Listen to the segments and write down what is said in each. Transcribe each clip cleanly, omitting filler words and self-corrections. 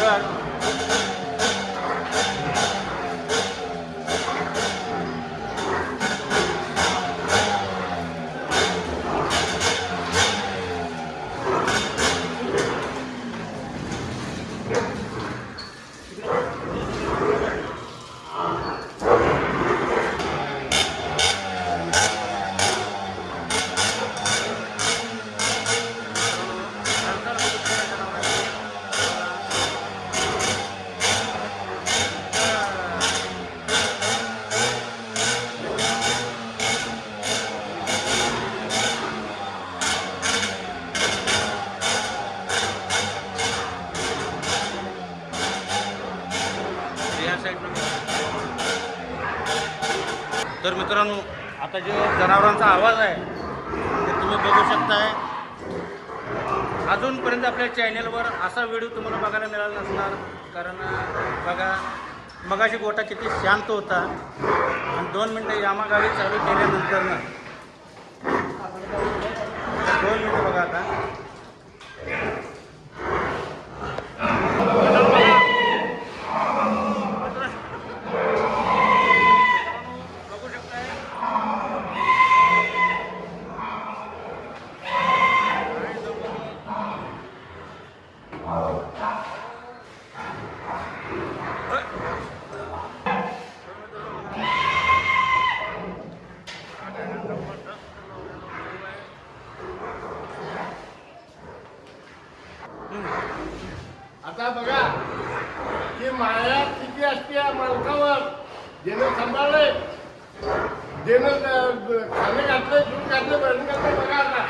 बघा तर मित्रांनो, आता जे जनावरांचा आवाज आहे ते तुम्ही बघू शकताय. अजूनपर्यंत आपल्या चॅनलवर असा व्हिडिओ तुम्हाला बघायला मिळाला नसणार, कारण बघा मगाशी गोठा किती शांत होता आणि 2 मिनटं यामागाडी चालू केल्यानंतर ना 2 मिनटं बघा आता आता बघा की माया किती असते मालकावर, ज्यानं सांभाळले, ज्यानं खाणे घातले, दूध घातले, बरणी घातले. बघा आता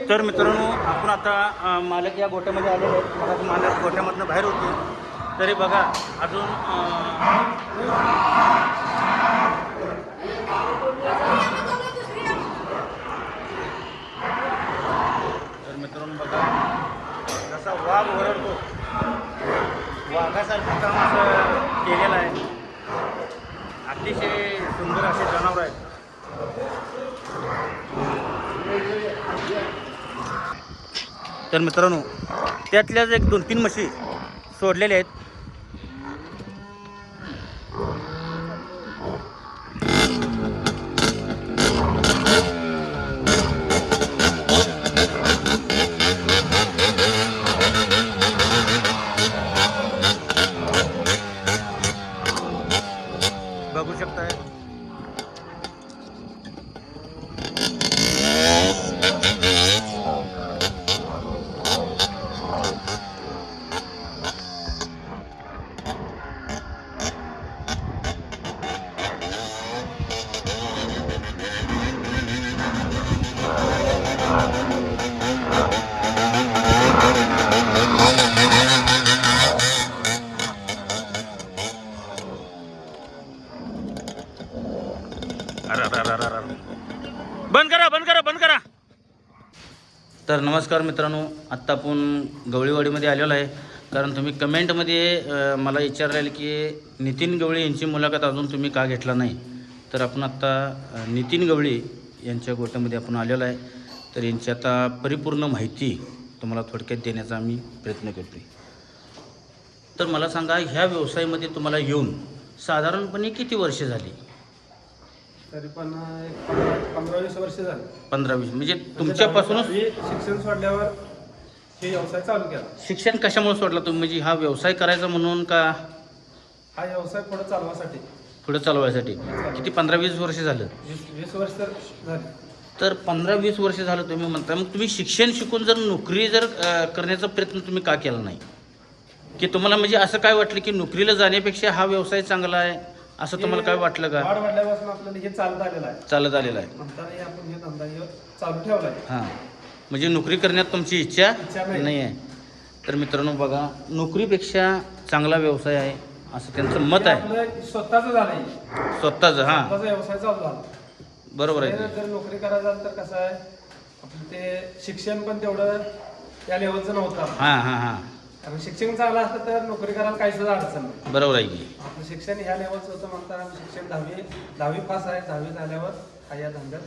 तर मित्रांनो, आपण आता मालक या गोठ्यामध्ये आलेले आहेत. मग मालक गोठ्यामधनं बाहेर होते तरी बघा अजून तर मित्रांनो बघा जसा वाघ ओरडतो, वाघासारखं काम असं केलेलं आहे. अतिशय सुंदर असे जनावर आहेत. तर मित्रांनो, त्यातल्याच 1-2-3 म्हशी सोडलेल्या आहेत. बघू शकताय. बंद करा. तर नमस्कार मित्रांनो, आत्ता आपण गवळीवाडीमध्ये आलेलो आहे. कारण तुम्ही कमेंटमध्ये मला विचारलेलं की नितीन गवळी यांची मुलाखत अजून तुम्ही का घेतला नाही. तर आपण आत्ता नितीन गवळी यांच्या गोठ्यामध्ये आपण आलेलो आहे. तर यांची आता परिपूर्ण माहिती तुम्हाला थोडक्यात देण्याचा आम्ही प्रयत्न करतो. तर मला सांगा, ह्या व्यवसायामध्ये तुम्हाला येऊन साधारणपणे किती वर्ष झाली? तरी पण 15-20 वर्ष झाली. 15-20 म्हणजे तुमच्यापासूनच शिक्षण सोडल्यावर हे व्यवसाय चालू केला. शिक्षण कशामुळे सोडला तुम्ही? म्हणजे हा व्यवसाय करायचा म्हणून का हा व्यवसाय पुढे चालवासाठी? पुढे चालवायसाठी. किती 15-20 वर्ष झालं? 20 वर्ष तर झाली. तर 15-20 वर्ष झालं तुम्ही म्हणता. मग तुम्ही शिक्षण शिकून जर नोकरी जर करण्याचा प्रयत्न तुम्ही का केला नाही? की तुम्हाला म्हणजे असं काय वाटलं की नोकरीला जाण्यापेक्षा हा व्यवसाय चांगला आहे असं तुम्हाला काय वाटलं का? वाढ वाढल्यापासून आपल्याला हे चालत आलेलं आहे. चालत आलेलं आहे. नंतर आपण हे धंदा चालू ठेवला आहे. हां, म्हणजे नोकरी करण्यात तुमची इच्छा नाही आहे. तर मित्रांनो बघा, नोकरीपेक्षा चांगला व्यवसाय आहे असं त्यांचं मत आहे. आपलं स्वतःचं झालंय. स्वतःचं. हां, स्वतःचा व्यवसाय चालू झाला. बरोबर आहे. जर नोकरी करायला तर कसं आहे, आपलं ते शिक्षण पण तेवढं त्या लेवलचं नव्हतं हां हां हां कारण शिक्षण चांगलं असतं तर नोकरी करायला काही सुद्धा अडचण नाही. बरोबर आहे की. आपलं शिक्षण ह्या लेवलचं होतं म्हणता शिक्षण दहावी पास आहे. 10वी झाल्यावर हा या धंद्यात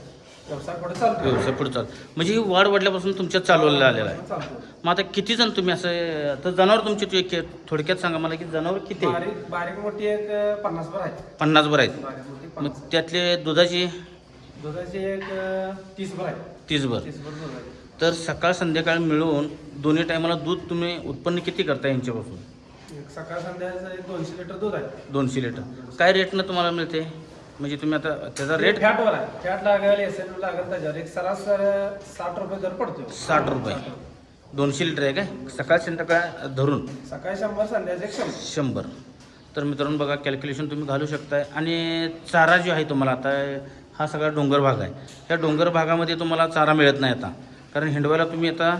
व्यवसाय पुढे चालतो. व्यवसाय पुढे चाल म्हणजे ही वाढ वाढल्यापासून तुमच्यात चालवलेला आलेला आहे. चालतो. मग आता किती जण तुम्ही असं तर जनावर तुमची थोडक्यात सांगा मला की जनावर किती आहे? बारीक बारीक मोठी एक 50 भर आहेत. 50 भर आहेत. बारीक मोठी मग 50. त्यातले दुधाची दुधाची एक 30 भर आहे. 30 भर. 30 भर दूध आहे. तर सकाळ संध्याकाळ मिळून दोन्ही टायमाला दूध तुम्ही उत्पन्न किती करता यांच्यापासून? एक सकाळ संध्याकाळचं एक 200 लिटर दूध आहे. 200 लिटर. काय रेटनं तुम्हाला मिळते? म्हणजे तुम्ही आता त्याचा रेट फॅटवर आहे. फॅट लागेल एसएन लागेल त्याच्यावर एक सरासर 60 रुपये दर पडतो. 60 रुपये 200 लिटर आहे काय सकाळ संध्याकाळ धरून? सकाळी 100 संध्याकाळी 100. 100. तर मित्रांनो बघा कॅल्क्युलेशन तुम्ही घालू शकताय. आणि चारा जो आहे तुम्हाला आता हा सगळा डोंगर भाग आहे. ह्या डोंगर भागामध्ये तुम्हाला चारा मिळत नाही आता कारण हिंडवायला तुम्ही आता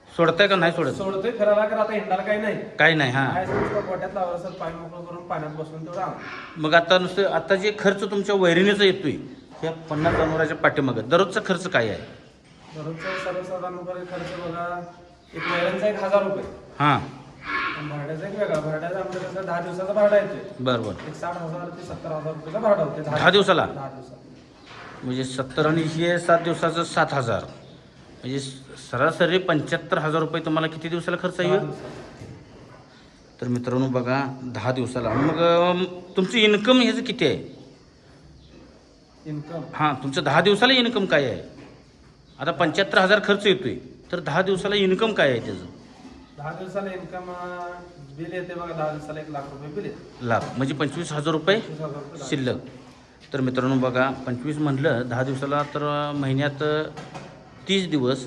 सोडताय का नाही सोडत? सोडतोय फिरायला तर आता हिंडाला काही नाही. काही नाही. हां काय नुसतं गोट्यात लावलं सर पाय मोकळं करून पाण्यात बसून तेवढं आणू. मग आता नुसतं आता जे खर्च तुमच्या वैरणीचा येतोय ह्या 50 जनावराच्या पाठीमागं दररोजचा खर्च काय आहे? दररोजचा सर्वसाधारण खर्च बघा एक वैरणचा 1000 रुपये. हां आणि भाड्याचा एक वेगळा. भाड्याचा आमचं कसं 10 दिवसाचा भाडा येतोय. बरं. एक 60,000 ते 70,000 रुपयाचा भाडा होते 10 दिवसाला? 10 दिवसाला. म्हणजे 70 आणि हे 7 दिवसाचं 7,000 म्हणजे सरासरी 75,000 रुपये तुम्हाला किती दिवसाला खर्च 10 येईल? दिवसाला. तर मित्रांनो बघा 10 दिवसाला. मग तुमचं इन्कम ह्याचं किती आहे? इन्कम हां तुमचं 10 दिवसाला इन्कम काय आहे? आता 75,000 खर्च येतोय तर 10 दिवसाला इन्कम काय आहे त्याचं? 10 दिवसाला इन्कम बिल येते बघा 10 दिवसाला 1 लाख रुपये बिल येते. लाख म्हणजे 25,000 रुपये 25,000 रुपये लाख. शिल्लक. तर मित्रांनो बघा 25 म्हटलं 10 दिवसाला तर महिन्यात 30 दिवस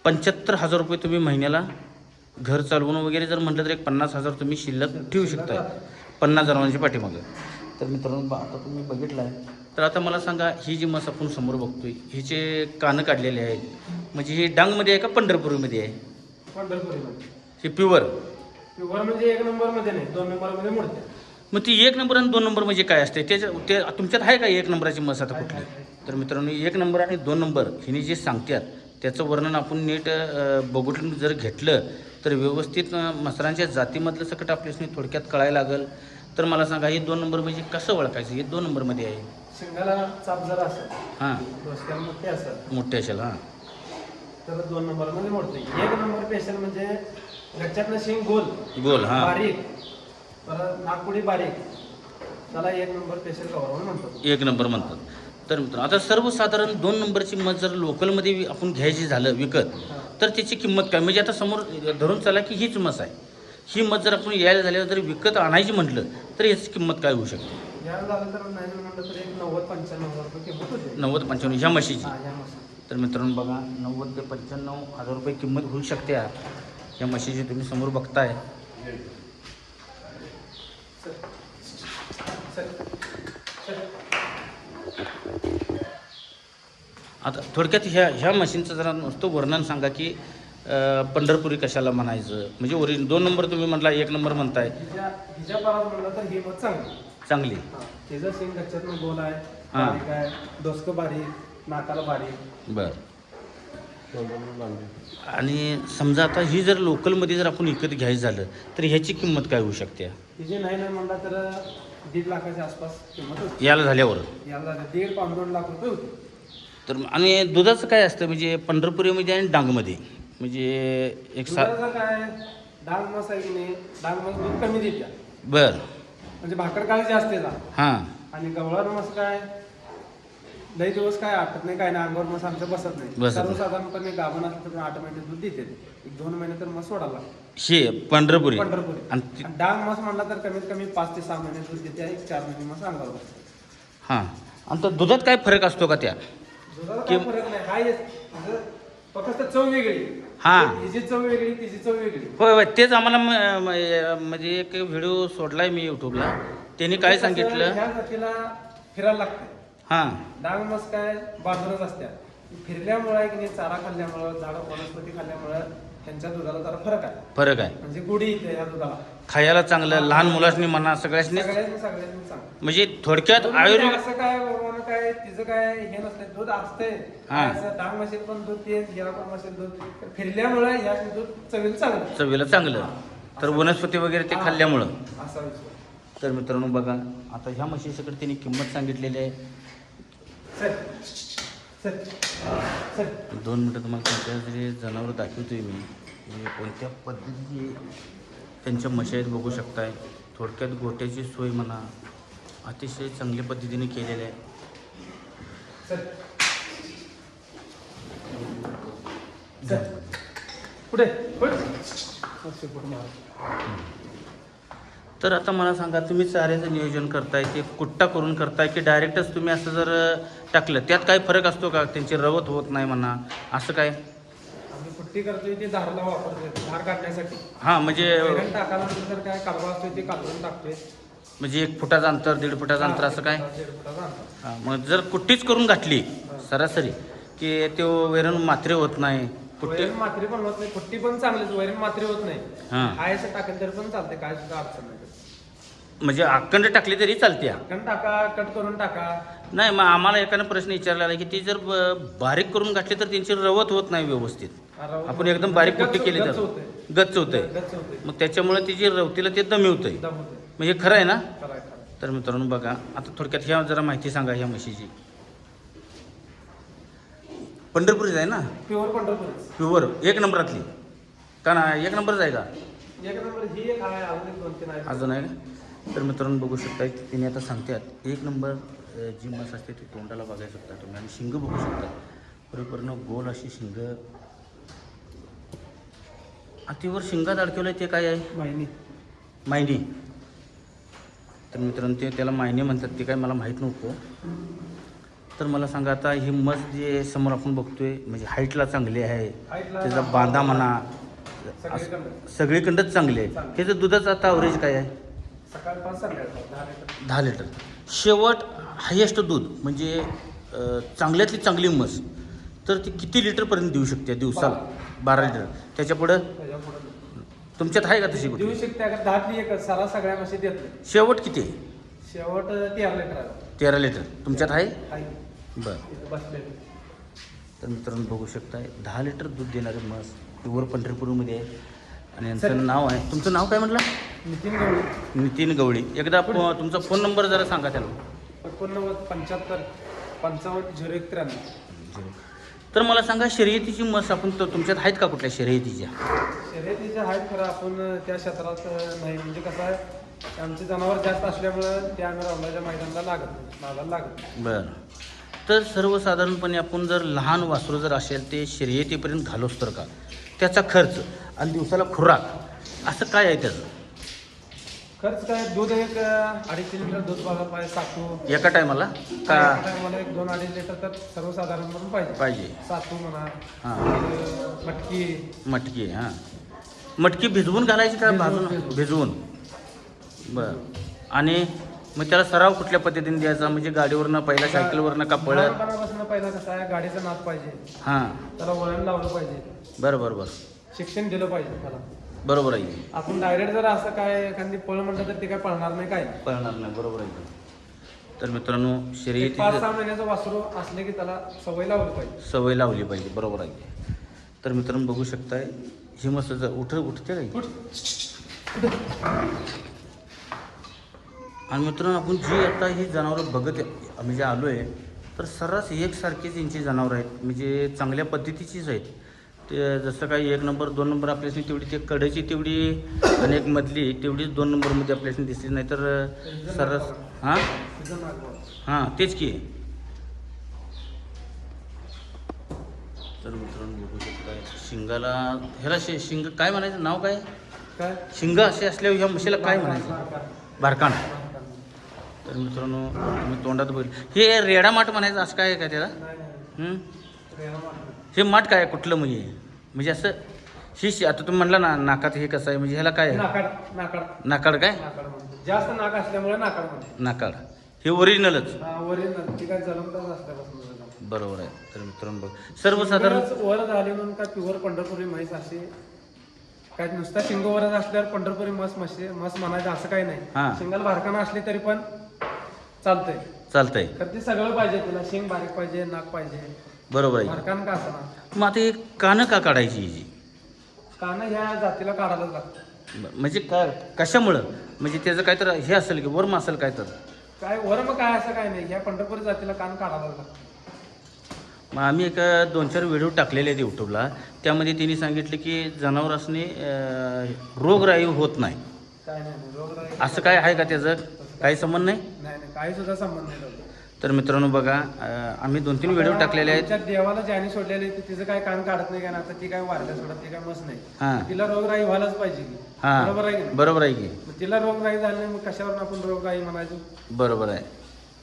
75,000 रुपये तुम्ही महिन्याला घर चालवून वगैरे जर म्हटलं तर एक 50,000 तुम्ही शिल्लक ठेवू शकताय 50 जनावरांच्या पाठीमागं. तर मित्रांनो आता तुम्ही बघितलं आहे. तर आता मला सांगा ही जी म्हस आपण समोर बघतोय हिचे कानं काढलेले आहेत म्हणजे ही डांगमध्ये आहे का पंढरपूरमध्ये आहे? पंढरपुरीमध्ये. ही प्युअर? प्युअर म्हणजे 1 नंबरमध्ये नाही 2 नंबरमध्ये मोडते. मग ती 1 नंबर आणि 2 नंबर म्हणजे काय असते ते तुमच्यात आहे का 1 नंबराची म्हस आता कुठली? तर मित्रांनो 1 नंबर आणि 2 नंबर हिने जे सांगतात त्याचं वर्णन आपण नीट बघून जर घेतलं तर व्यवस्थित म्हसरांच्या जातीमधलं सकट आपल्याला थोडक्यात कळायला लागेल. तर मला सांगा हे 2 नंबर म्हणजे कसं ओळखायचं? हे 2 नंबरमध्ये आहे. शिंगाला चाप जरा असेल हां डोसक्याला मोठे असेल मोठे असेल. हां तर 2 नंबरमध्ये मोडते. 1 नंबर पेशंट म्हणजे गच्च्यातलं शिंग गोल गोल. हां बारीक परत नागपुडी बारीक त्याला 1 नंबर पेशंट गौरव म्हणतो. 1 नंबर म्हणतात. तर मित्रांनो आता सर्वसाधारण 2 नंबरची म्हस जर लोकलमध्ये आपण घ्यायची झालं विकत तर त्याची किंमत काय? म्हणजे आता समोर धरून चला की हीच म्हस आहे. ही म्हस जर आपण यायला झाल्यावर जर विकत आणायची म्हटलं तर याची किंमत काय होऊ शकते? यायला झालं तर नाही म्हटलं तर एक 90-95,000 रुपये किंमत होते. 90-95 ह्या म्हशीची. हा, या म्हशी. तर मित्रांनो बघा 90 ते 95,000 रुपये किंमत होऊ शकते या म्हशीची तुम्ही समोर बघताय. Sir, sir, sir. आता थोडक्यात ह्या म्हशींचं जरा नुसतं वर्णन सांगा की पंढरपुरी कशाला म्हणायचं म्हणजे 2 नंबर तुम्ही म्हटला 1 नंबर म्हणताय. हिच्या परात म्हणलं तर ही मत चांगली. चांगली. तिचं शिंग गच्च्यातनं गोल आहे हा. बारीक आहे डोसकं बारीक नाकाला बारीक. बरं. आणि समजा आता ही जर लोकलमध्ये जर आपण विकत घ्यायचं झालं तर ह्याची किंमत काय होऊ शकते? तिची नाही म्हणला तर 1.5 लाखाच्या आसपास किंमत होती. याला झाल्यावर याला 1.5 पाऊण 2 लाख रुपये होते. तर आणि दुधाचं काय असतं म्हणजे पंढरपुरीमध्ये आणि डांगमध्ये म्हणजे एक दुधाचं काय डांग मस आहे की नाही डांग मस दूध कमी देत्या बरं. म्हणजे भाकर काळजी असते ना. हां आणि गवळण मस काय लई दिवस काय आटत नाही काय नाही अंगावर मस आमच्या बसत नाही. बसत नाही. सर्वसाधारणपणे गाभण असलं तर 8 महिने दूध देते. 1-2 महिने तर मस सोडायला लागते. हे पंढरपुरी पंढरपुरी. आणि आणि डांग मस म्हणला तर कमीत कमी 5 ते 6 महिने दूध देते. 4 महिने मस अंगावर बसते. हां आणि तर दुधात काय फरक असतो का त्या? दुधाला काय फरक नाही हाय फक्त चव वेगळी. हां. हिची चव वेगळी तिची चव वेगळी. होय होय तेच आम्हाला म्हणजे एक व्हिडिओ सोडलाय मी यूट्यूबला त्यांनी काय सांगितलं. ह्या जातीला फिरायला लागते. हां डांग मस काय बाजूलाच असत्या फिरल्यामुळे की नाही चारा खाल्ल्यामुळं झाडं वनस्पती खाल्ल्यामुळं त्यांच्या दुधाला जरा फरक आहे. फरक आहे. म्हणजे गुढी इथे या दुधाला खायला चांगलं, लहान मुलांनी म्हणा सगळ्यांनी, सगळ्यांनी सांग म्हणजे थोडक्यात दूध आयुर्वेद. असं काय बाबा काय तिचं काय हे नसतं, दूध असतंय हा. असं डांग मशीन पण दूध ते गेला पण मशीन दूध फिरल्यामुळे या दूध चवीला चांगलं चवीला चांगलं, तर वनस्पती वगैरे ते खाल्ल्यामुळं. असा विषय. तर मित्रांनो बघा, आता ह्या म्हशीसाठी त्यांनी किंमत सांगितलेली आहे. चल चल चल 2 मिनटं तुम्हाला त्यांच्या जरी जनावर दाखवतोय मी, म्हणजे कोणत्या पद्धतीची त्यांच्या म्हशी आहेत बघू शकताय. थोडक्यात गोट्याची सोय म्हणा अतिशय चांगल्या पद्धतीने केलेली आहे. चल चल पुढे पुढे असे पुढे मार. तर आता मला सांगा, तुम्ही चाऱ्याचं नियोजन करताय ते कुट्टा करून करताय की डायरेक्टच तुम्ही असं जर टाकलं, त्यात काय फरक असतो का? त्यांची रवत होत नाही म्हणा असं काय? आम्ही कुट्टी करतोय ते धारला वापरतोय धार काढण्यासाठी. हां म्हणजे वैरण टाकायला नंतर काय कालवा असतोय ते कालवून टाकतोय. म्हणजे 1 फुटाचं अंतर 1.5 फुटाचं अंतर असं काय? 1.5 फुटाचं अंतर. हां, मग जर कुट्टीच करून घातली सरासरी की ते वैरण मात्रे होत नाही. कुट्टी वैरण मात्री पण होत नाही, कुट्टी पण चांगलीच, वैरण मात्री होत नाही. हां, हाय असं टाकेल तरी पण चालते, काय सुद्धा अडचण नाही. म्हणजे अखंड टाकली तरी चालते. कण टाका, कट करून टाका. नाही, मग आम्हाला एकानं प्रश्न विचारला आहे की ती जर बारीक करून घातली तर त्यांची रवत होत नाही व्यवस्थित. आपण एकदम बारीक कुट्टी केली तर गच्च होतंय. गच्च होते, मग त्याच्यामुळे तिची रवतीला ते दमी होतंय. दम होते. म्हणजे खरं आहे ना? खरं आहे, खरं आहे. तर मित्रांनो बघा, आता थोडक्यात ह्या जरा माहिती सांगा ह्या म्हशीची. पंढरपूरच आहे ना? प्युअर पंढरपूर. प्युअर 1 नंबरातली का ना? 1 नंबरच आहे का? एक नंबर ही एक आहे, अजून एक 2-3 आहे. अजून आहे का? तर मित्रांनो बघू शकता, तिने आता सांगतात 1 नंबर जी म्हस असते ती तोंडाला बघायला शकता तुम्ही, आणि शिंग बघू शकता. परिपूर्ण गोल अशी शिंग. अतिवर शिंगात अडकवलं ते काय आहे? माहिनी. मायनी. तर मित्रांनो ते त्याला मायनी म्हणतात, ते काय मला माहीत नव्हतं. तर मला सांगा, आता ही म्हस जे समोर आपण बघतोय म्हणजे हाईटला चांगली आहे, हाईटला त्याचा बांधा म्हणा सगळीकडं. सगळीकडंच चांगली आहे. त्याचं दुधाचं आता अवरेज काय आहे? सकाळी 5 संध्याकाळी 10 लिटर. 10 लिटर. शेवट हायेस्ट दूध म्हणजे चांगल्यातली चांगली म्हस तर ती किती लिटरपर्यंत देऊ शकते दिवसाला? 12 लिटर. त्याच्या पुढं त्याच्या पुढं तुमच्यात आहे का तशी देऊ कुठली? शकते. अगर 10 एक सारा सगळ्या म्हशी देत नाही. शेवट किती आहे? शेवट 13 लिटर आहे. 13 लिटर तुमच्यात आहे? आहे. बरं. इथं बसलेली. तर मित्रांनो बघू शकताय 10 लिटर दूध देणारी म्हस प्युअर पंढरपूरमध्ये आहे. आणि यांचं नाव आहे, तुमचं नाव काय म्हटलं? नितीन गवळी. नितीन गवळी. एकदा तुमचा फोन नंबर जरा सांगा त्यांना. 75 55 0193. तर मला सांगा, शर्यतीची म्हस आपण तुमच्यात आहेत का कुठल्या शर्यतीच्या? शर्यतीचे आहेत खरं, आपण त्या क्षेत्रात नाही. म्हणजे कसं आहे, आमचे जनावर जास्त असल्यामुळं ते आम्ही रावणाच्या मैदानाला नादाला लागत. बरं. तर सर्वसाधारणपणे आपण जर लहान वासरू जर असेल ते शर्यतीपर्यंत घालोच तर का, त्याचा खर्च आणि दिवसाला खुराक असं काय आहे त्याचं? खर्च काय, दूध एक 2.5 लिटर दूध बघा पाहिजे सातू. एका टायमाला का? मला एक 2-2.5 लिटर तर सर्वसाधारण म्हणून पाहिजे. पाहिजे. सातू म्हणा, हां, मटकी. मटकी. हां, मटकी भिजवून घालायची का भाजून? भिजवून. बरं. आणि मग त्याला सराव कुठल्या पद्धतीने द्यायचा? म्हणजे गाडीवरनं पहिला, सायकलवरनं का पळत? लहानपणापासून पहिला कसं आहे, गाडीचा नाद पाहिजे, हां, त्याला वळण लावलं पाहिजे, बरं बरं बरं, शिक्षण दिलं पाहिजे त्याला. बरोबर आहे. आपण डायरेक्ट जर असं काय एखादी पळ म्हणलं तर ते काय पळणार नाही काय. पळणार नाही, बरोबर आहे. तर मित्रांनो, शर्यती 5-6 महिन्याचं वासरू असले की त्याला सवय लावली पाहिजे. सवय लावली पाहिजे, बरोबर आहे. तर मित्रांनो बघू शकताय, ही मस्त उठते काही. आणि मित्रांनो, आपण जी आता ही जनावरं बघत म्हणजे आलो आहे, तर सर्रास एकसारखीच यांची जनावरं आहेत, म्हणजे चांगल्या पद्धतीचीच आहेत. ते जसं काही 1 नंबर 2 नंबर आपल्याशी तेवढी ते कडेची तेवढी आणि एक मधली तेवढीच 2 नंबरमध्ये आपल्याशी दिसली नाही. तर सर्रास हां तेच की. तर मित्रांनो बघू शकता, शिंगाला ह्याला शिंग काय म्हणायचं? नाव काय? काय शिंग असे असल्यावर ह्या म्हशीला काय म्हणायचं? बारकाण. तर मित्रांनो, तुम्ही तोंडात बघितलं हे रेडा माठ म्हणायचं, असं काय आहे का त्याला? हे माठ काय कुठलं म्हणजे असं आता तुम्ही म्हणला ना नाकात हे कसं आहे, म्हणजे ह्याला काय आहे? नाकाड काय? जास्त नाक असल्यामुळे नाकाड म्हणते. नाकाड हे ओरिजिनलच. ओरिजिनल ती काय जलमताच असल्यापासून. बरोबर आहे. तर मित्रांनो बघ, सर्वसाधारण वर झाली म्हणून काय प्युअर पंढरपुरी म्हैस अशी काय नुसता शिंगोवरच असल्यावर पंढरपुरी मस म्हणायचं असं काही हा. नाही. शिंगाला बारकाना असली तरी पण चालतंय. चालतंय. तर ते सगळं पाहिजे तिला. शिंग बारीक पाहिजे, नाक पाहिजे, बरोबर आहे. बारकान का असणार. मग आता हे कानं का काढायची हिची? कानं ह्या जातीला काढायलाच लागतं. म्हणजे काय कशामुळं? म्हणजे त्याचं काय तर हे असेल की वर्म असेल काय तर? काय वरम काय असं काय नाही. ह्या पंढरपुरी जातीला कान काढायलाच लागतं. मग आम्ही एक 2-4 व्हिडिओ टाकलेले आहेत यूट्यूबला. त्यामध्ये तिने सांगितलं की जनावरांनी रोगराई होत नाही. काय नाही रोगराई असं काय आहे का त्याचं? काही संबंध नाही? नाही नाही काही सुद्धा संबंध नाही त्याचा. तर मित्रांनो बघा, आम्ही 2-3 व्हिडिओ टाकलेले आहेत. आमच्या देवाला ज्याने सोडलेले तिचं काय कान काढत नाही का ना. आता ती काय वारल्या सोडत, ती काय मस्त नाही. हां तिला रोगराई व्हायलाच पाहिजे की. बरोबर आहे की हां, नाही? बरोबर आहे की. मग तिला रोगराई झाली नाही, मग कशावर आपण रोगराई म्हणायचो? बरोबर आहे.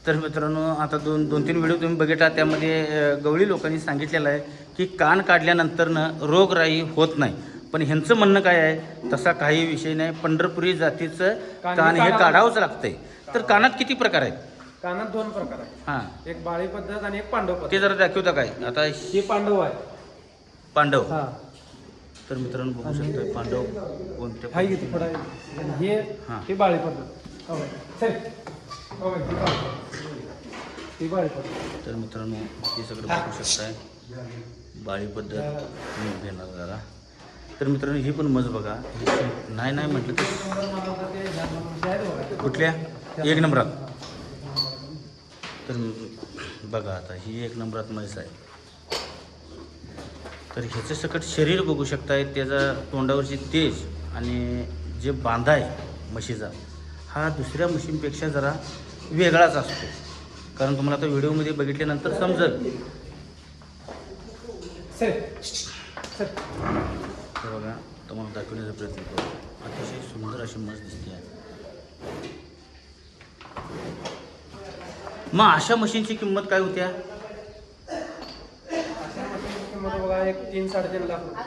तर मित्रांनो, आता 2-3 व्हिडिओ तुम्ही बघितला. त्यामध्ये गवळी लोकांनी सांगितलेलं आहे की कान काढल्यानंतरनं रोगराई होत नाही. पण ह्यांचं म्हणणं काय आहे, तसा काही विषय नाही. पंढरपुरी जातीचं कान हे काढावंच लागतंय. तर कानात किती प्रकार आहेत? कानात 2 प्रकार आहेत. हां, एक बाळी पद्धत आणि एक पांडव पद्धत. ते जरा दाखवता काय? आता हे पांडव आहे. पांडव. हा तर मित्रांनो बघू शकतो पांडव कोणत्या हाय किती फळ आहे. आणि हां. हे बाळी पद्धत. हो चल. हो ही बाळी पद्धत. तर मित्रांनो हे सगळं बघू शकताय. बाळी पद्धत तुम्ही घेणार जरा. तर मित्रांनो ही पण मज बघा. नाही नाही म्हटलं तर कुठल्या 1 नंबरात. तर बघा आता ही 1 नंबरात म्हैस आहे. तर ह्याचं सकट शरीर बघू शकताय. त्याचा तोंडावरची तेज आणि जे बांधा आहे म्हशीचा, हा दुसऱ्या म्हशींपेक्षा जरा वेगळाच असतो. कारण तुम्हाला आता व्हिडिओमध्ये बघितल्यानंतर समजेल. तर बघा, तुम्हाला दाखवण्याचा प्रयत्न करू. अतिशय सुंदर अशी म्हस दिसते आहे. मग अशा मशीनची किंमत काय होत्या? अशा मशीनची किंमत बघा एक 3-3.5 लाख रुपये.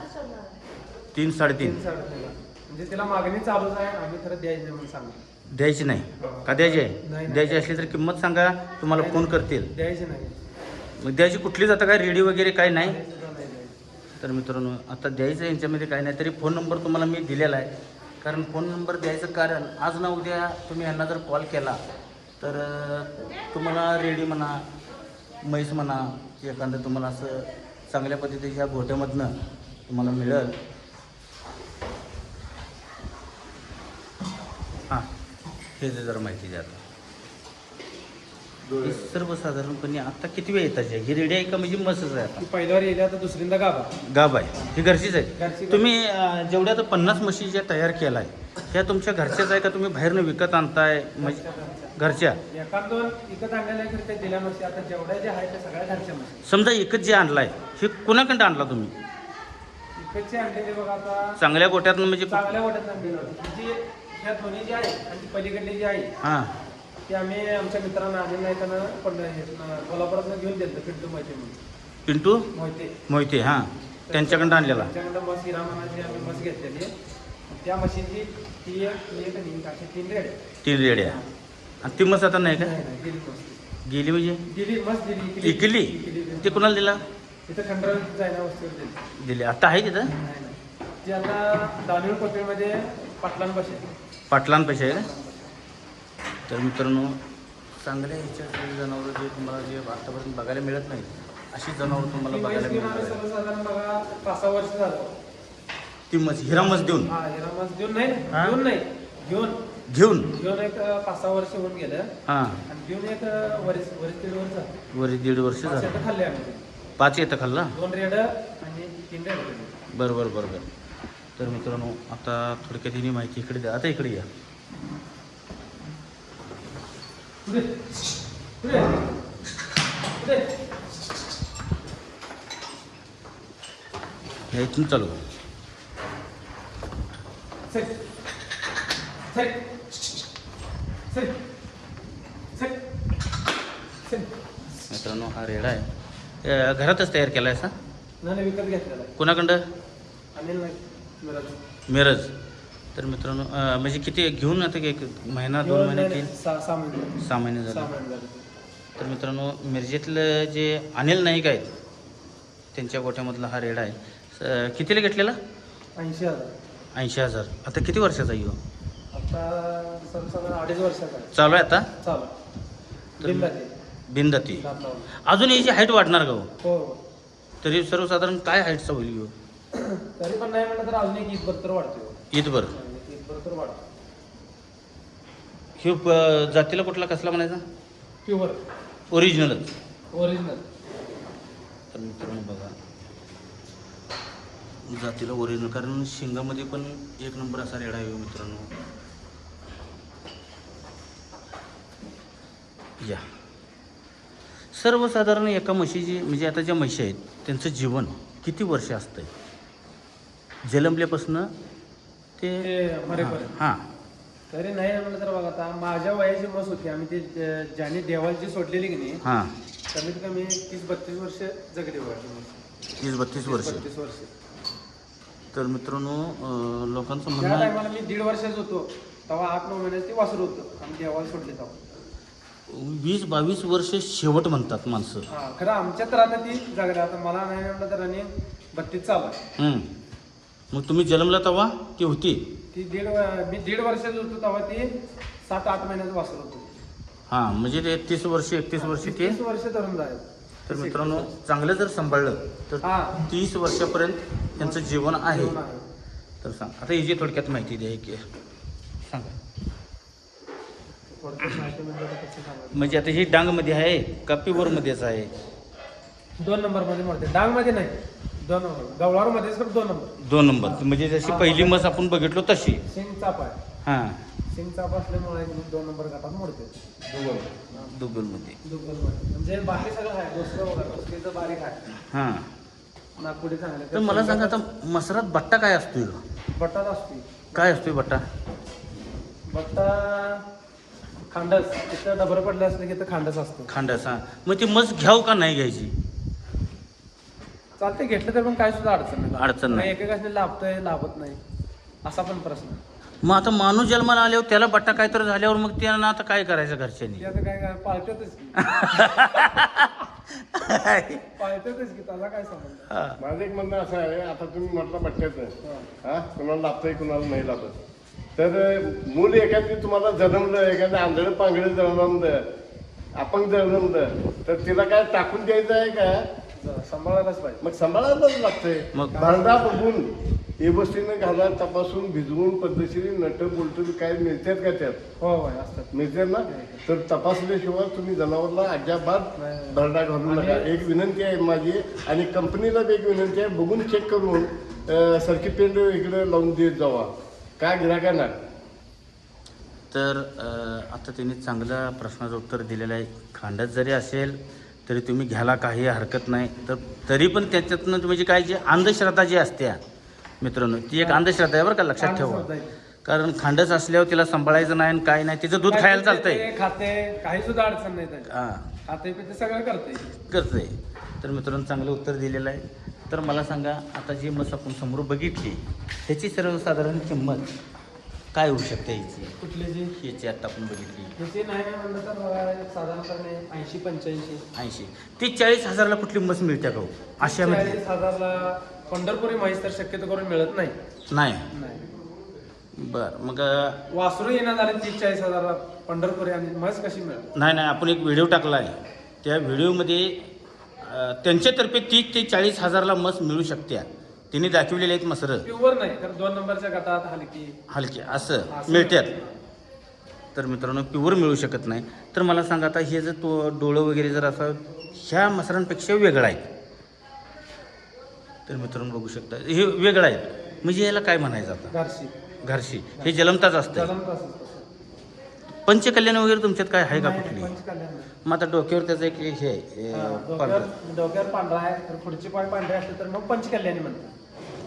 3-3.5. 3-3.5 लाख. म्हणजे तिला मागणी चालूच आहे. आम्ही खरं द्यायचं नाही म्हणून सांगतो. द्यायची नाही का? द्यायची नाही, आहे. नाही. द्यायची असली तर किंमत सांगा, तुम्हाला फोन करतील. द्यायची नाही. मग द्यायची कुठली जाता काय रेडी वगैरे काय नाही? सुद्धा नाही द्यायची. तर मित्रांनो, आता द्यायचं यांच्यामध्ये काय नाही. तरी फोन नंबर तुम्हाला मी दिलेला आहे. कारण फोन नंबर द्यायचं कारण, आज ना उद्या तुम्ही यांना जर कॉल केला तर तुम्हाला रेडी म्हणा, म्हैस म्हणा, एखादं तुम्हाला असं चांगल्या पद्धतीच्या गोठ्यामधनं तुम्हाला मिळेल. हां, हे जरा माहिती द्या. आता ही सर्वसाधारणपणे आता किती वेळ येतात? ही रेडी आहे का म्हणजे मस्तच आहे? आता ती पहिल्यावर येईल, आता दुसऱ्यांदा गाभा. गाब आहे, ही घरचीच आहे. घरची. तुम्ही जेवढ्या आता 50 म्हशी ज्या तयार केला आहे, ह्या तुमच्या घरच्याच आहे का तुम्ही बाहेरनं विकत आणताय? म्हणजे घरच्या. एखाद 2 विकत आणलेल्या आहेत ते दिल्या म्हशी. आता जेवढ्या ज्या आहेत त्या सगळ्या घरच्या म्हशी. समजा एकच जे आणलाय, हे कुणाकडं आणला तुम्ही? विकतचे आणलेले बघा आता चांगल्या गोट्यातनं म्हणजे? चांगल्या वाटत आणलेलं. जी ह्या दोन्ही जी आहे आणि ती पलीकडली जी आहे हां, ती आम्ही आमच्या मित्रांना आणलेलं नाही. त्यांना पण कोल्हापुरातनं घेऊन दिलं. पिंटू माहिती म्हणून. पिंटू मोहिते. मोहिते. हां, त्यांच्याकडं आणलेला. त्यांच्याकडं मस हिरामानाची आम्ही मस घेतलेली आहे. त्या मशीनची ती एक आणि एक अशी 3 रेड. 3 रेड्या. आणि ती मस आता नाही का? नाही नाही, गेली मस्त. गेली म्हणजे? दिली मस्त दिली. इकली? इकली. ते कुणाला दिला? तिथं खंडर जायला वस्तूवर दिली. दिली. आता आहे तिथं? नाही नाही. ती आता दानवेळ कोथळीमध्ये पाटलां बसेल. पाटलांपाशी आहे का? तर मित्रांनो, चांगल्या ह्याच्या जनावरं जे तुम्हाला जे आतापर्यंत बघायला मिळत नाहीत, अशी जनावरं तुम्हाला ती बघायला म्हैस घेऊन मिळणार आम्ही आहे. सर्वसाधारण बघा 5-6 वर्ष झालं. ती मस हिरा मस देऊन हा हिरा मस देऊन नाही. हा? देऊन नाही. घेऊन घेऊन एक 5-6 वर्ष होऊन गेलं. हां, आणि देऊन एक वरीस 1.5 वर्ष झालं. वर 1.5 वर्ष 5 झालं. येतं खाल्ले आम्ही. 5 येतं खाल्ला? 2 रेड आणि 3 रेड. बरोबर. तर मित्रांनो, आता थोडक्यात ही माहिती इकडे द्या. आता इकडे या. पुढे पुढे पुढे. या इथून चालू. Sir sir sir sir sir. मित्रांनो, हा रेडा आहे. घरातच तयार केला आहे असा? नाही विकत घेतलेला आहे. कोणाकडं? अनिल नाही मिळालं. मिरज. तर मित्रांनो, म्हणजे किती घेऊन आता एक महिना 2 महिने 3 6 महिने 6 महिने 6 झाले. महिने झाले. तर मित्रांनो, मिरजेतलं जे अनिल नाईक आहेत, त्यांच्या गोठ्यामधला हा रेडा आहे. कितीला घेतलेला? 80,000. 80,000. आता किती वर्षाचा आहे ह्यो? आता सर्वसाधारण 2.5 वर्षाचा आहे. चालू आहे आता चालू बिनधास्त. बिनदती. दात लावून. अजून याची हाईट वाढणार का हो? हो तरी सर्वसाधारण काय हाईटचा होईल ह्यो? तरी पण नाही म्हणलं तर अजून एक ईदभर तर वाढतो. ईदभर. ईदभर तर वाढतो. ह्यो जातीला कुठला कसला म्हणायचा? प्युअर ओरिजिनलच. ओरिजिनल. तर मित्रांनो बघा, जातीला ओरिजिनल, कारण शिंगामध्ये पण एक नंबर असा रेडा आहे मित्रांनो. या सर्वसाधारण एका म्हशीची म्हणजे आता ज्या म्हशी आहेत त्यांचं जीवन किती वर्ष असतंय जन्मल्यापासून ते मरेपर्यंत. हां तरी नाही म्हणलं तर बघा आता माझ्या वयाची मस होती. आम्ही ते ज्याने देवाची सोडलेली की नाही हां कमीत कमी 30-32 वर्ष जगली वयाची. 30-32 वर्ष. 32 वर्ष. तर मित्रांनो लोकांचं त्या म्हणणं आहे टायमाला मी 1.5 वर्षाच होतो तेव्हा 8-9 महिन्याचं ते वासरू होतं आम्ही देवाला सोडले तेव्हा. 20-22 वर्ष शेवट म्हणतात माणसं. हा खरं आमच्या तर आता ती जगल्या. आता मला नाही म्हणलं तर रनिंग 32 चालू आहे. मग तुम्ही जन्मला तेव्हा ती होती? ती मी 1.5 वर्षाच होतो तेव्हा ती 7-8 महिन्याचं वासरू होतं. हां म्हणजे ते 30 वर्ष 31 वर्ष ते. 30 वर्ष धरून जायचं. तर मित्रांनो चांगलं जर सांभाळलं तर हा 30 वर्षापर्यंत त्यांचं जीवन आहे. जेवण आहे. तर सांग आता याची थोडक्यात माहिती द्या की सांगा. थोडक्यात माहिती म्हणजे आता कसं सांगायचं. म्हणजे आता ही डांगमध्ये आहे का प्युअरमध्येच आहे? 2 नंबरमध्ये मोडते. डांगमध्ये नाही 2 नंबर. गवळारमध्येच पण 2 नंबर. 2 नंबर म्हणजे जशी पहिली मस आपण बघितलो तशी. सिंग चाप आहे. हां सिंग चाप असल्यामुळे 2 नंबर गटात मोडते. दुबलमध्ये. दुबलमध्ये म्हणजे बाकी सगळं आहे. दुसरं बघा दुसरीचं बारीक आहे. हां नागपुडी चांगले. तर मला सांगा आता मसरात बट्टा काय असतोय? बट्टाच असते. काय असतोय बट्टा? बट्टा खांडस. तिथं डबर पडलं असलं की तर खांडस असतो. खांडास. हां मग ती मस घ्याव का नाही घ्यायची? चालते घेतलं तर पण काय सुद्धा अडचण नाही. अडचण नाही. एकेकाने लाभतंय लाभत नाही असा पण प्रश्न. मग आता माणूस जन्माला आल्यावर त्याला बट्टा काय तर झाल्यावर मग त्यांना आता काय करायचं घरच्यांनी? ते आता काय पाळतातच की. पाळतातच की त्याला काय समजलं. हां. माझं एक म्हणणं असं आहे, आता तुम्ही म्हटलं बट्ट्याचं हा कुणाला लाभतंय कुणाला नाही लाभत. तर मूल एखादी तुम्हाला जन्मलं, एखादं आंधळं पांगळं जन्मलं, अपंग जन्मलं, तर तिला काय टाकून द्यायचं आहे का? सांभाळायलाच पाहिजे. मग सांभाळायलाच लागतंय. मग भांडा बघून व्यवस्थेनं घाला, तपासून भिजवून पद्धतशीर नट बोलतो काय मिळतात का त्यात? हो होय असतात. मिळतात ना. तर तपासल्याशिवाय तुम्ही जनावरला अजिबात नाही. भरडा घालू नका. एक विनंती आहे माझी आणि कंपनीला बी एक विनंती आहे, बघून चेक करून सर्किट पेंट इकडे लावून देत जावा काय गिराकांना. तर आता त्यांनी चांगल्या प्रश्नाचं उत्तर दिलेलं आहे. खांडात जरी असेल तरी तुम्ही घ्यायला काही हरकत नाही. तर तरी पण त्याच्यातनं म्हणजे काय जी अंधश्रद्धा जी असते मित्रांनो ती एक अंधश्रद्धा आहे बरं का, लक्षात ठेवा. कारण खांडच असल्यावर तिला सांभाळायचं नाही आणि काय नाही. तिचं दूध खायला चालतंय. खाते काही सुद्धा अडचण नाही त्याची. हां खाते पिते सगळं करते. करतंय. तर मित्रांनो चांगलं उत्तर दिलेलं आहे. तर मला सांगा आता जी मस आपण समोर बघितली ह्याची सर्वसाधारण किंमत काय होऊ शकते याची? कुठली जी याची आता आपण बघितली त्याची नाही म्हणलं तर बघा साधारणपणे 80-85. 80. ती 40,000ला कुठली मस मिळते का हो? अशा 40,000ला पंढरपुरी म्हैस तर शक्यतो करून मिळत नाही. नाही. नाही बरं मग वासरू येणं झाले 30-40,000ला पंढरपुरी आणि म्हैस कशी मिळत? नाही आपण एक व्हिडिओ टाकला आहे. त्या व्हिडिओमध्ये त्यांच्यातर्फे 30 ते 40,000ला मस मिळू शकते. तिने दाखवलेले आहेत मसरं. प्युअर नाही तर 2 नंबरच्या गटात हलके असं मिळतात. तर मित्रांनो प्युअर मिळू शकत नाही. तर मला सांगा आता हे जर तो डोळं वगैरे जर असं ह्या मसरांपेक्षा वेगळं आहे तर मित्रांनो बघू शकता हे वेगळं आहे. म्हणजे याला काय म्हणायचं आता? घरशी. हे जलमताच असतं. पंचकल्याण वगैरे तुमच्यात काय आहे का कुठली? मग आता डोक्यावर त्याचं एक हे आहे डोक्यावर पांढरा आहे तर पुढची पाय पांढरे असते तर मग पंचकल्याणी म्हणतात.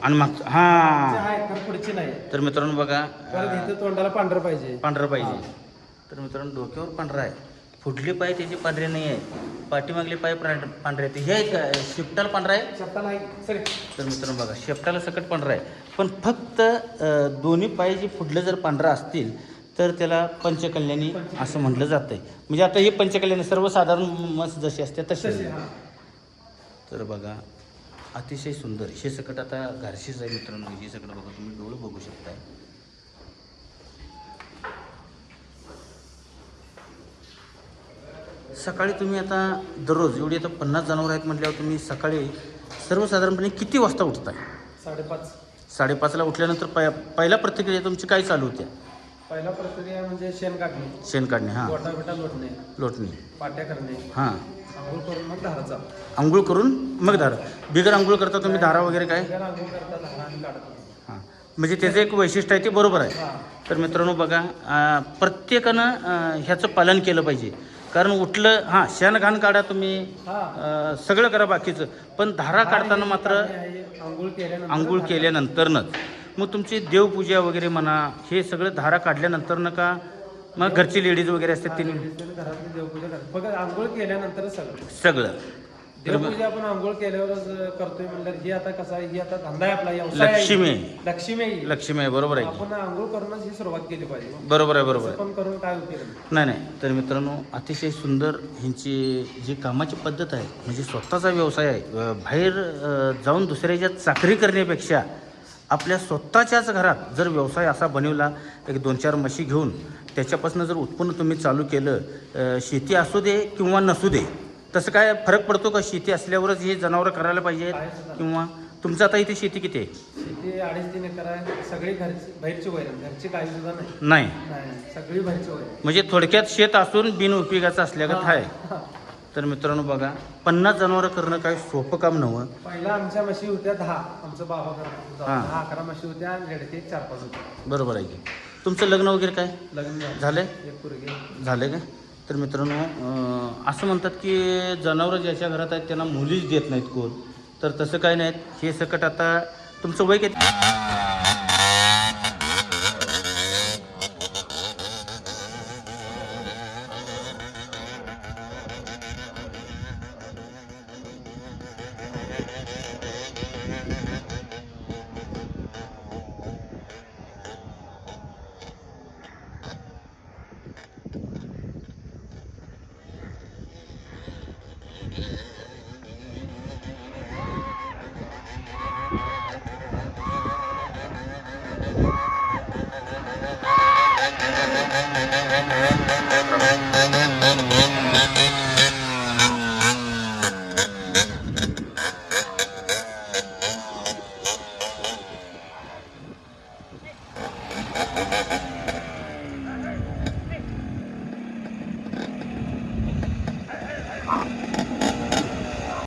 आणि मग हां तर पुढची नाही. तर मित्रांनो बघा इथं तोंडाला पांढरं पाहिजे. पांढरं पाहिजे. तर मित्रांनो डोक्यावर पांढरा आहे. पुढले पाय त्याचे पांढरे नाही आहे. पाठीमागले पाय पांढरे आहेत. हे आहेत का शेपटाला पांढरा आहे? शेपटाला आहे सर. तर मित्रांनो बघा शेपटाला सकट पांढरा आहे. पण फक्त दोन्ही पाय जे पुढलं जर पांढरा असतील तर त्याला पंचकल्याणी असं म्हटलं जातं आहे. म्हणजे आता हे पंचकल्याणी सर्वसाधारण मस जशी असते तशी. तर बघा अतिशय सुंदर हे सकट आता घरशीच आहे मित्रांनो. हे सकट बघा तुम्ही डोळे बघू शकताय. सकाळी तुम्ही आता दररोज एवढी आता 50 जनावर आहेत म्हटल्यावर तुम्ही सकाळी सर्वसाधारणपणे किती वाजता उठताय? 5:30. 5:30ला उठल्यानंतर पहिला प्रतिक्रिया तुमची काय चालू होत्या? पहिला प्रक्रिया म्हणजे शेण काढणे, शेण काढणे, हां, गोटा बिटा लोटणे, लोटणी, पाट्या करणे, हां, आंघोळ करून मग धाराचा. आंघोळ करून मग धारा. बिगर आंघोळ करता तुम्ही धारा वगैरे काय? बिगर आंघोळ करता धारा आणि काढतो. हां, म्हणजे त्याचं एक वैशिष्ट्य आहे ते बरोबर आहे. हां. तर मित्रांनो बघा, प्रत्येकानं ह्याचं पालन केलं पाहिजे. कारण उठलं हां शेण घाण काढा तुम्ही, हां. सगळं करा बाकीचं, पण धारा काढताना मात्र आंघोळ केल्यानंतरनंच. मग तुमची देवपूजा वगैरे म्हणा, हे सगळं धारा काढल्यानंतर का मग घरची लेडीज वगैरे असतात तिने घरातली देवपूजा करतात. बघा आंघोळ केल्यानंतर सगळं देवपूजा आपण आंघोळ केल्यावरच करतोय म्हणलं. ही आता कसं आहे, ही आता धंदा आहे आपला, व्यवसाय आहे. लक्ष्मी लक्ष्मी आहे. लक्ष्मी आहे, बरोबर आहे. आपण आंघोळ करूनच ही सुरुवात केली पाहिजे. बरोबर आहे, बरोबर आहे. पण करून काय उपयोग नाही नाही. तर मित्रांनो अतिशय सुंदर ह्यांची जी कामाची पद्धत आहे, म्हणजे स्वतःचा व्यवसाय आहे. बाहेर जाऊन दुसऱ्याच्या चाकरी करण्यापेक्षा आपल्या स्वतःच्याच घरात जर व्यवसाय असा बनवला, एक 2-4 म्हशी घेऊन त्याच्यापासून जर उत्पन्न तुम्ही चालू केलं, शेती असू दे किंवा नसू दे, तसं काय फरक पडतो का? शेती असल्यावरच हे जनावरं करायला पाहिजेत किंवा तुमचं आता इथे शेती किती आहे? शेती 2.5-3 एकर आहे. सगळी घरची बाहेरची वैरण, घरची काही सुद्धा नाही. नाही. सगळी बाहेरची वैरण. म्हणजे थोडक्यात शेत असून बिनउपयोगाचं असल्यागत आहे. तर मित्रांनो बघा, 50 जनावरं करणं काही सोपं काम नव्हतं. पहिला आमच्या म्हशी होत्या 10. आमचं बाबा करत हां. 11 म्हशी होत्या, रेडके 4-5 होत्या. बरोबर आहे की. तुमचं लग्न वगैरे काय लग्न झालंय? एक पोरगी झालं का? तर मित्रांनो असं म्हणतात की जनावरं ज्याच्या घरात आहेत त्यांना मुलीच देत नाहीत कोण. तर तसं काय नाहीत. हे सकट आता तुमचं वय किती?